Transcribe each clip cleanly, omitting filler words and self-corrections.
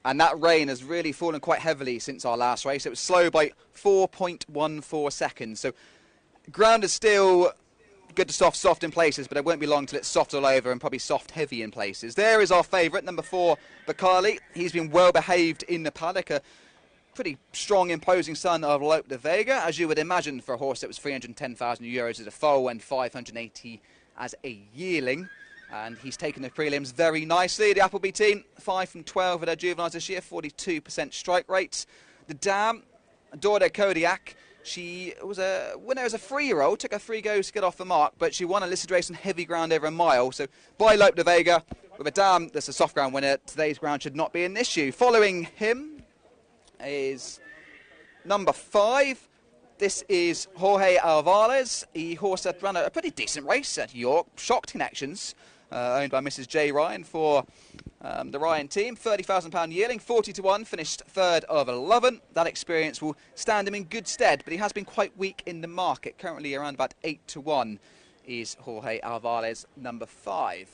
And that rain has really fallen quite heavily since our last race. It was slow by 4.14 seconds. So ground is still good to soft in places, but it won't be long till it's soft all over and probably soft heavy in places. There is our favourite, number 4, Bakali. He's been well behaved in the paddock. A pretty strong, imposing son of Lope de Vega, as you would imagine for a horse that was €310,000 as a foal and 580 as a yearling. And he's taken the prelims very nicely. The Appleby team, 5 from 12 at their juveniles this year, 42% strike rate. The dam, Dorda Kodiak, she was a winner as a 3-year-old, took her 3 goes to get off the mark, but she won a listed race on heavy ground over a mile. So by Lope de Vega, with a dam that's a soft ground winner, today's ground should not be an issue. Following him is number 5. This is Jorge Alvarez. He horse that ran a pretty decent race at York. Shocked Connections, owned by Mrs. J. Ryan for the Ryan team. £30,000 yearling, 40 to 1, finished 3rd of 11. That experience will stand him in good stead, but he has been quite weak in the market. Currently around about 8 to 1 is Jorge Alvarez, number 5.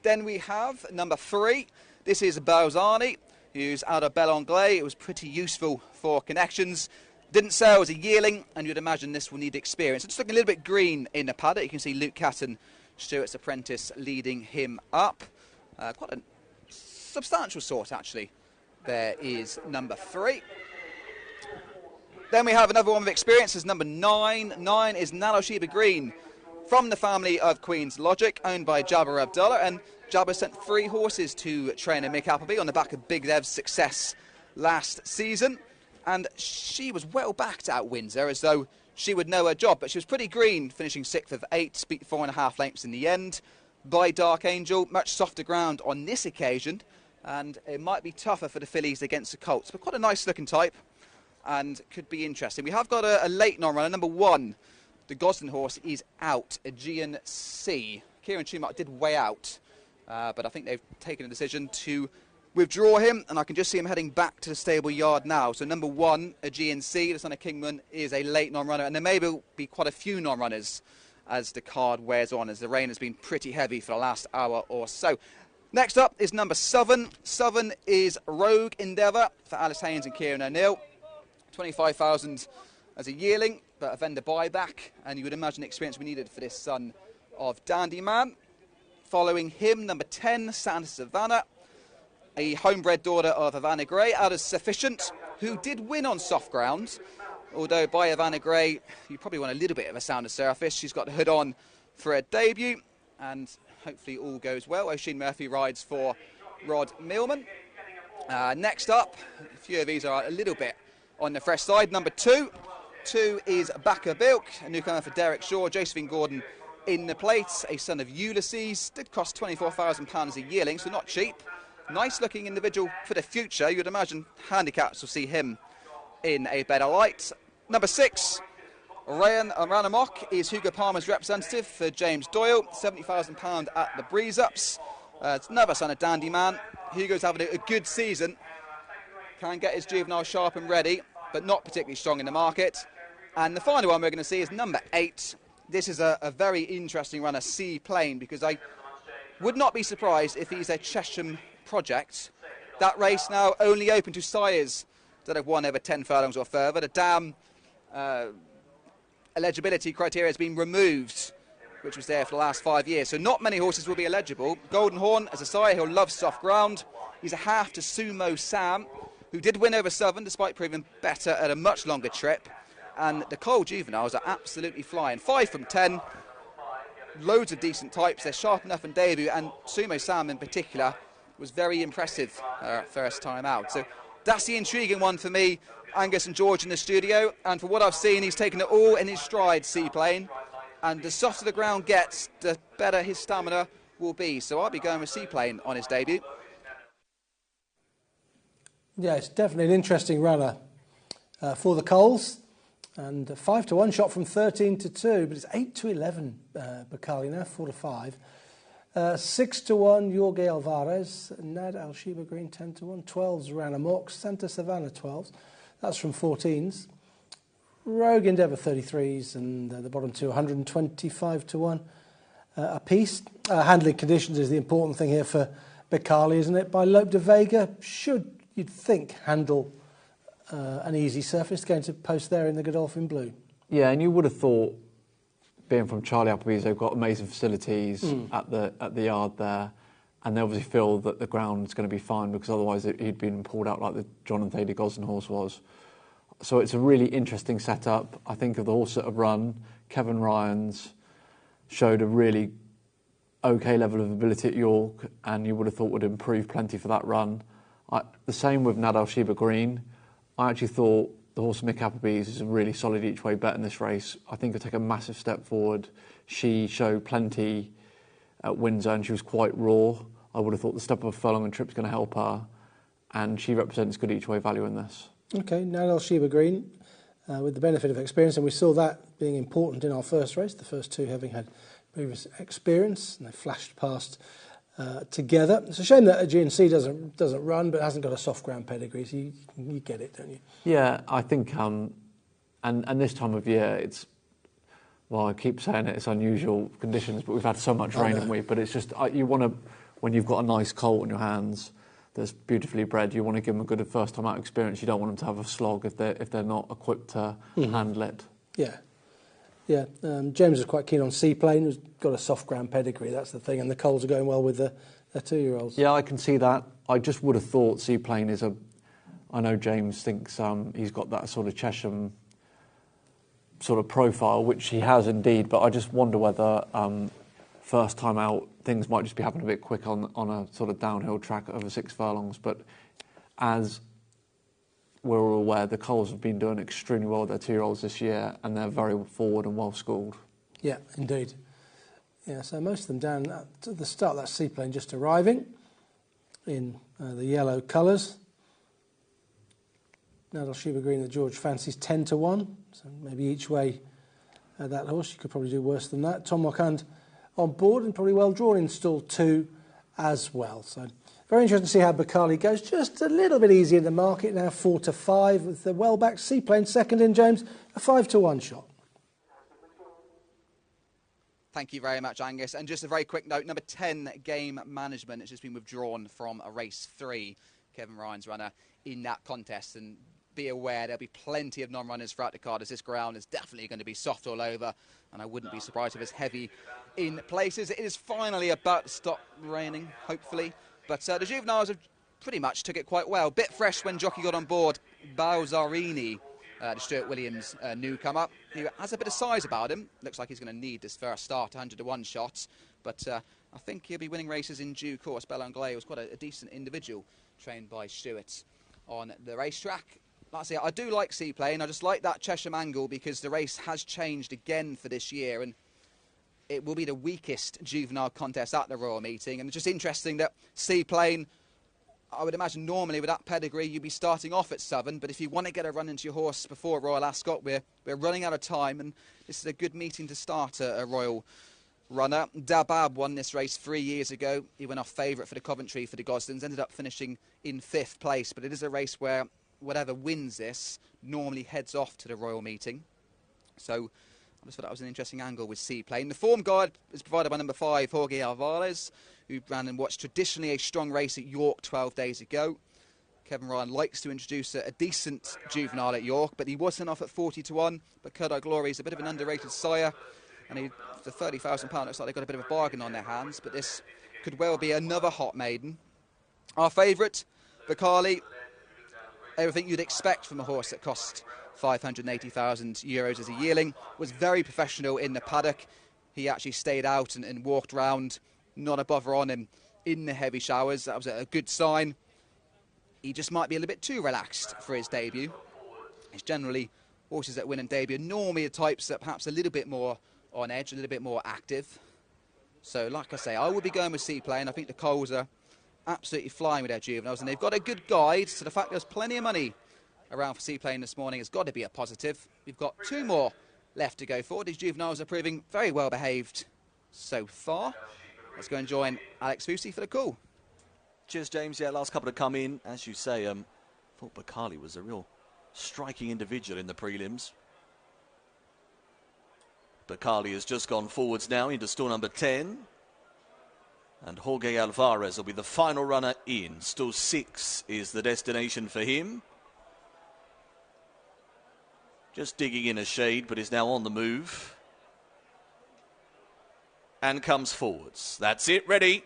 Then we have number 3. This is Balzani, who's out of Bel Anglais. It was pretty useful for Connections. Didn't sell as a yearling, and you'd imagine this will need experience. It's looking a little bit green in the paddock. You can see Luke Catton, Stuart's apprentice, leading him up. Quite a substantial sort, actually. There is number 3. Then we have another one with experience, is number 9. 9 is Nalo Sheba Green, from the family of Queen's Logic, owned by Jabba Abdullah. And Jabba sent 3 horses to trainer Mick Appleby on the back of Big Dev's success last season. And she was well backed at Windsor, as though she would know her job. But she was pretty green, finishing 6th of 8, beat 4.5 lengths in the end by Dark Angel. Much softer ground on this occasion, and it might be tougher for the fillies against the Colts. But quite a nice looking type, and could be interesting. We have got a late non-runner, number 1. The Gosden horse is out, Aegean C. Kieran Schumacher did weigh out, but I think they've taken a decision to withdraw him, and I can just see him heading back to the stable yard now. So number 1, Aegean C, the son of Kingman, is a late non-runner, and there may be quite a few non-runners as the card wears on, as the rain has been pretty heavy for the last hour or so. Next up is number 7. 7 is Rogue Endeavour for Alice Haynes and Kieran O'Neill. 25,000 as a yearling, but a vendor buyback, and you would imagine the experience we needed for this son of Dandy Man. Following him, number 10, Santa Savannah, a homebred daughter of Havana Grey, out of Sufficient, who did win on soft ground, although by Havana Grey, you probably want a little bit of a sounder surface. She's got the hood on for her debut, and hopefully all goes well. Oisin Murphy rides for Rod Millman. Next up, a few of these are a little bit on the fresh side. Number 2. 2 is Backer Bilk, a newcomer for Derek Shaw. Josephine Gordon in the plate, a son of Ulysses. Did cost £24,000 a yearling, so not cheap. Nice looking individual for the future. You'd imagine handicaps will see him in a better light. Number 6, Ryan Ranamok, is Hugo Palmer's representative for James Doyle. £70,000 at the breeze-ups. It's another son of Dandy Man. Hugo's having a good season. Can get his juvenile sharp and ready, but not particularly strong in the market. And the final one we're going to see is number 8. This is a very interesting runner, C Plane, because I would not be surprised if he's a Chesham project. That race now only open to sires that have won over 10 furlongs or further. The dam eligibility criteria has been removed, which was there for the last 5 years. So not many horses will be eligible. Golden Horn, as a sire, he'll love soft ground. He's a half to Sumo Sam, who did win over Southern despite proving better at a much longer trip. And the Cole juveniles are absolutely flying. 5 from 10. Loads of decent types. They're sharp enough in debut, and Sumo Sam in particular was very impressive first time out. So that's the intriguing one for me. Angus and George in the studio, and for what I've seen, he's taken it all in his stride, Seaplane. And the softer the ground gets, the better his stamina will be. So I'll be going with Seaplane on his debut. Yeah, it's definitely an interesting runner for the Coles. And 5 to 1, shot from 13 to 2, but it's 8 to 11, Bakali now, 4 to 5. 6 to 1, Jorge Alvarez, Nad Al Sheba Green, 10 to 1, 12's Ranamok, Santa Savannah 12s, that's from 14s. Rogue Endeavour 33s, and the bottom 2, 125 to 1 a piece. Handling conditions is the important thing here for Bicali, isn't it? By Lope de Vega, should, you'd think, handle an easy surface, going to post there in the Godolphin Blue. Yeah, and you would have thought, being from Charlie Appleby's, they've got amazing facilities at the yard there, and they obviously feel that the ground's going to be fine, because otherwise he'd been pulled out like the John and Thady Gosden horse was. So it's a really interesting setup. I think of the horse that have run, Kevin Ryan's showed a really okay level of ability at York, and you would have thought would improve plenty for that run. The same with Nadal Sheba Green. I actually thought the horse Mick Appleby's is a really solid each way bet in this race. I think it'll take a massive step forward. She showed plenty at Windsor and she was quite raw. I would have thought the step of a furlong and trip's going to help her, and she represents good each way value in this. Okay, Nadal Sheba Green with the benefit of experience, and we saw that being important in our first race, the first two having had previous experience, and they flashed past together. It's a shame that a GNC doesn't run, but hasn't got a soft ground pedigree, so you get it, don't you? Yeah, I think, and this time of year, it's, well, I keep saying it's unusual conditions, but we've had so much rain, haven't we? But it's just, you want to, when you've got a nice colt in your hands that's beautifully bred, you want to give them a good first time out experience. You don't want them to have a slog if they're not equipped to handle it. Yeah. Yeah, James is quite keen on Seaplane, who's got a soft ground pedigree, that's the thing, and the Coles are going well with their 2-year-olds. Yeah, I can see that. I just would have thought Seaplane is I know James thinks he's got that sort of Chesham sort of profile, which he has indeed, but I just wonder whether first time out things might just be happening a bit quick on a sort of downhill track over 6 furlongs. But as we're all aware, the Coles have been doing extremely well with their 2-year-olds this year, and they're very forward and well schooled. Yeah, indeed. Yeah, so most of them down at the start, that Seaplane just arriving in the yellow colours. Nadal Sheba Green, the George fancies 10-1, so maybe each way that horse. You could probably do worse than that. Tom Wakand on board and probably well drawn in stall 2 as well. So very interesting to see how Bicali goes. Just a little bit easier in the market now, 4-5 with the well-backed Seaplane second in, James, a 5-1 shot. Thank you very much, Angus. And just a very quick note, number 10, Game Management, has just been withdrawn from a race 3. Kevin Ryan's runner in that contest, and be aware there'll be plenty of non-runners throughout the card, as this ground is definitely going to be soft all over, and I wouldn't be surprised if it's heavy in places. It is finally about to stop raining, hopefully, but the juveniles have pretty much took it quite well. Bit fresh when jockey got on board, Balzarini, the Stuart Williams newcomer, who has a bit of size about him. Looks like he's going to need this first start, 100-1 shots, but I think he'll be winning races in due course. Belle Anglais was quite a decent individual, trained by Stuart on the racetrack. Like I say, I do like Seaplane. I just like that Chesham angle because the race has changed again for this year, and it will be the weakest juvenile contest at the Royal Meeting. And it's just interesting that Seaplane, I would imagine normally with that pedigree you'd be starting off at Southern, but if you want to get a run into your horse before Royal Ascot, we're running out of time, and this is a good meeting to start a Royal runner. Dabab won this race 3 years ago. He went off favourite for the Coventry for the Gosdens, ended up finishing in 5th place, but it is a race where whatever wins this normally heads off to the Royal Meeting. So I just thought that was an interesting angle with Seaplane. The form guide is provided by number 5, Jorge Alvarez, who ran and watched traditionally a strong race at York 12 days ago. Kevin Ryan likes to introduce a decent juvenile at York, but he wasn't off at 40-1. But Kurdo Glory is a bit of an underrated sire, and the £30,000 looks like they've got a bit of a bargain on their hands, but this could well be another hot maiden. Our favourite, Bicali, everything you'd expect from a horse that cost €580,000 as a yearling, was very professional in the paddock. He actually stayed out and walked round, not a bother on him in the heavy showers. That was a good sign. He just might be a little bit too relaxed for his debut. It's generally horses that win in debut normally the types that perhaps a little bit more on edge, a little bit more active. So like I say, I would be going with Seaplane. I think the Coles are absolutely flying with their juveniles, and they've got a good guide, so the fact there's plenty of money around for Seaplane this morning has got to be a positive. We've got 2 more left to go forward. These juveniles are proving very well behaved so far. Let's go and join Alex Fusi for the call. Cheers, James. Yeah, last couple to come in. As you say, thought Bicali was a real striking individual in the prelims. Bicali has just gone forwards now into stall number 10. And Jorge Alvarez will be the final runner in. Still 6 is the destination for him. Just digging in a shade, but is now on the move. And comes forwards. That's it, ready.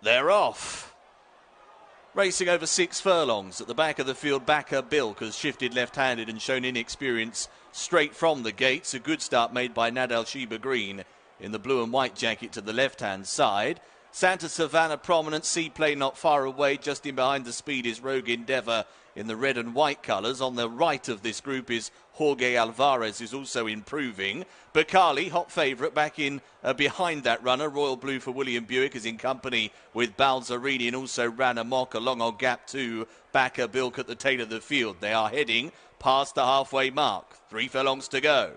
They're off. Racing over 6 furlongs at the back of the field, Backer Bilk has shifted left-handed and shown inexperience straight from the gates. A good start made by Nadal Sheba Green in the blue and white jacket to the left-hand side. Santa Savannah prominent, Seaplane not far away. Just in behind the speed is Rogue Endeavour in the red and white colours. On the right of this group is Jorge Alvarez, who's also improving. Bacali, hot favourite, back in behind that runner. Royal Blue for William Buick is in company with Balzarini, and also Rana Mock along on gap 2. Backer Bilk at the tail of the field. They are heading past the halfway mark. 3 furlongs to go.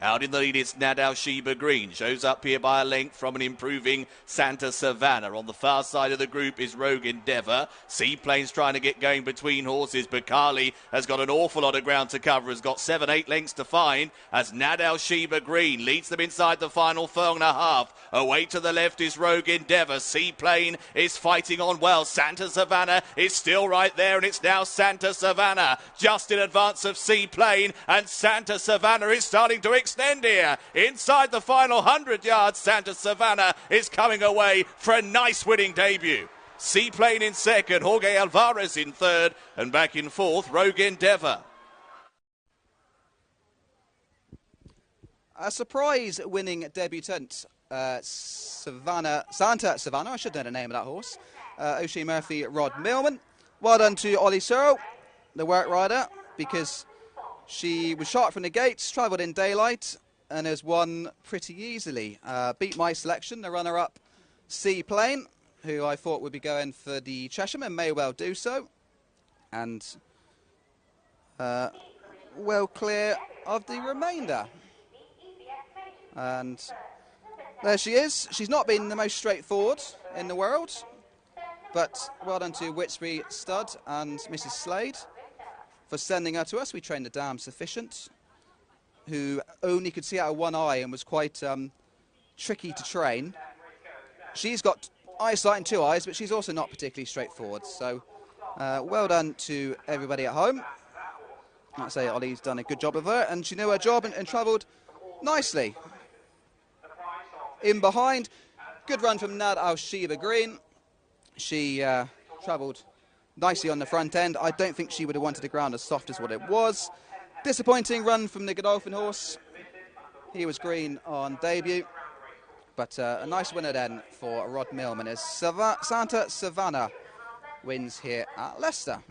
Out in the lead, it's Nadal Sheba Green. Shows up here by a length from an improving Santa Savannah. On the far side of the group is Rogue Endeavour. Seaplane's trying to get going between horses. Bacali has got an awful lot of ground to cover. Has got 7-8 lengths to find as Nadal Sheba Green leads them inside the final furlong and a half. Away to the left is Rogue Endeavour. Seaplane is fighting on well. Santa Savannah is still right there, and it's now Santa Savannah just in advance of Seaplane, and Santa Savannah is starting to extend here. Inside the final 100 yards, Santa Savannah is coming away for a nice winning debut. Seaplane in second, Jorge Alvarez in third, and back in fourth, Rogue Endeavour. A surprise winning debutant, Santa Savannah, I should know the name of that horse. O'Shea Murphy, Rod Millman. Well done to Ollie Searle, the work rider, because she was shot from the gates, travelled in daylight, and has won pretty easily. Beat my selection, the runner-up Seaplane, who I thought would be going for the Chesham and may well do so. And well clear of the remainder. And there she is. She's not been the most straightforward in the world, but well done to Whitsbury Stud and Mrs. Slade for sending her to us. We trained a dam sufficient, who only could see out of one eye and was quite tricky to train. She's got eyesight in 2 eyes, but she's also not particularly straightforward. So well done to everybody at home. I'd say Ollie's done a good job of her, and she knew her job and travelled nicely. In behind, good run from Nadal Sheba Green. She travelled nicely on the front end. I don't think she would have wanted the ground as soft as what it was. Disappointing run from the Godolphin horse. He was green on debut. But a nice winner then for Rod Millman as Santa Savannah wins here at Leicester.